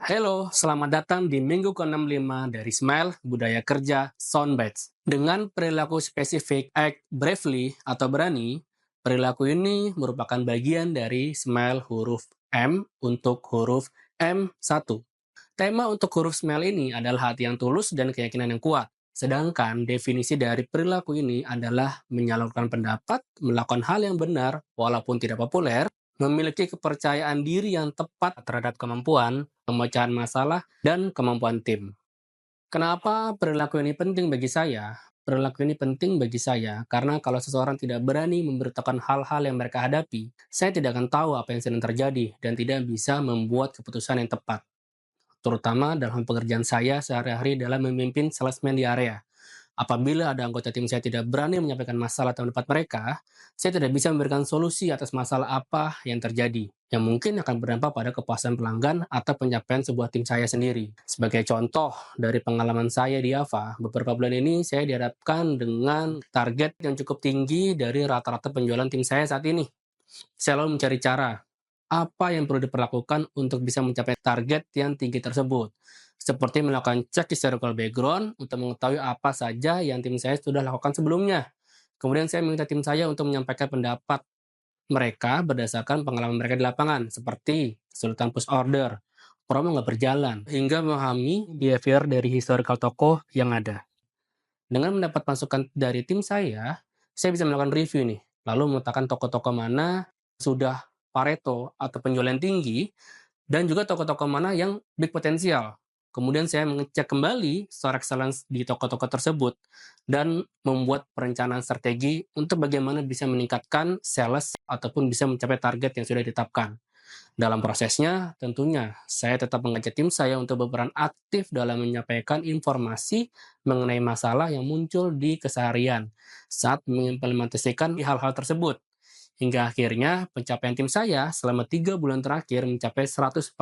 Halo, selamat datang di minggu ke-65 dari Smile Budaya Kerja Soundbites. Dengan perilaku spesifik act bravely atau berani, perilaku ini merupakan bagian dari Smile huruf M untuk huruf M1. Tema untuk huruf Smile ini adalah hati yang tulus dan keyakinan yang kuat. Sedangkan definisi dari perilaku ini adalah menyalurkan pendapat, melakukan hal yang benar walaupun tidak populer, memiliki kepercayaan diri yang tepat terhadap kemampuan, pemecahan masalah, dan kemampuan tim. Kenapa perilaku ini penting bagi saya? Perilaku ini penting bagi saya karena kalau seseorang tidak berani memberitakan hal-hal yang mereka hadapi, saya tidak akan tahu apa yang sedang terjadi dan tidak bisa membuat keputusan yang tepat. Terutama dalam pekerjaan saya sehari-hari dalam memimpin salesman di area. Apabila ada anggota tim saya tidak berani menyampaikan masalah atau pendapat mereka, saya tidak bisa memberikan solusi atas masalah apa yang terjadi, yang mungkin akan berdampak pada kepuasan pelanggan atau pencapaian sebuah tim saya sendiri. Sebagai contoh, dari pengalaman saya di Ava, beberapa bulan ini saya dihadapkan dengan target yang cukup tinggi dari rata-rata penjualan tim saya saat ini. Saya lalu mencari cara, apa yang perlu diperlakukan untuk bisa mencapai target yang tinggi tersebut. Seperti melakukan cek historical background untuk mengetahui apa saja yang tim saya sudah lakukan sebelumnya. Kemudian saya meminta tim saya untuk menyampaikan pendapat mereka berdasarkan pengalaman mereka di lapangan, seperti kesulitan push order, promo nggak berjalan, hingga memahami behavior dari historical toko yang ada. Dengan mendapat masukan dari tim saya bisa melakukan review nih, lalu memetakan toko-toko mana sudah Pareto atau penjualan tinggi, dan juga toko-toko mana yang big potensial. Kemudian saya mengecek kembali store excellence di toko-toko tersebut dan membuat perencanaan strategi untuk bagaimana bisa meningkatkan sales ataupun bisa mencapai target yang sudah ditetapkan. Dalam prosesnya, tentunya saya tetap mengajak tim saya untuk berperan aktif dalam menyampaikan informasi mengenai masalah yang muncul di keseharian saat mengimplementasikan hal-hal tersebut. Hingga akhirnya pencapaian tim saya selama 3 bulan terakhir mencapai 100%.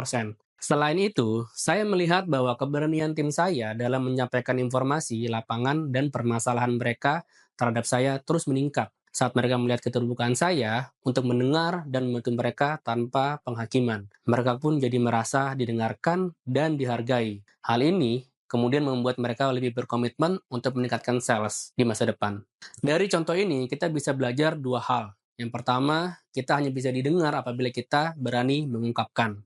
Selain itu, saya melihat bahwa keberanian tim saya dalam menyampaikan informasi, lapangan, dan permasalahan mereka terhadap saya terus meningkat saat mereka melihat keterbukaan saya untuk mendengar dan membantu mereka tanpa penghakiman. Mereka pun jadi merasa didengarkan dan dihargai. Hal ini kemudian membuat mereka lebih berkomitmen untuk meningkatkan sales di masa depan. Dari contoh ini, kita bisa belajar dua hal. Yang pertama, kita hanya bisa didengar apabila kita berani mengungkapkan.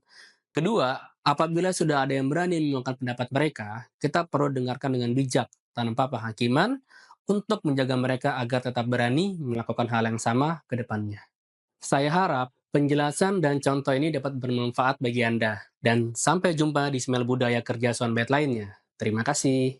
Kedua, apabila sudah ada yang berani mengungkapkan pendapat mereka, kita perlu dengarkan dengan bijak, tanpa penghakiman, untuk menjaga mereka agar tetap berani melakukan hal yang sama ke depannya. Saya harap penjelasan dan contoh ini dapat bermanfaat bagi Anda. Dan sampai jumpa di Smell Budaya Kerja Soundbite lainnya. Terima kasih.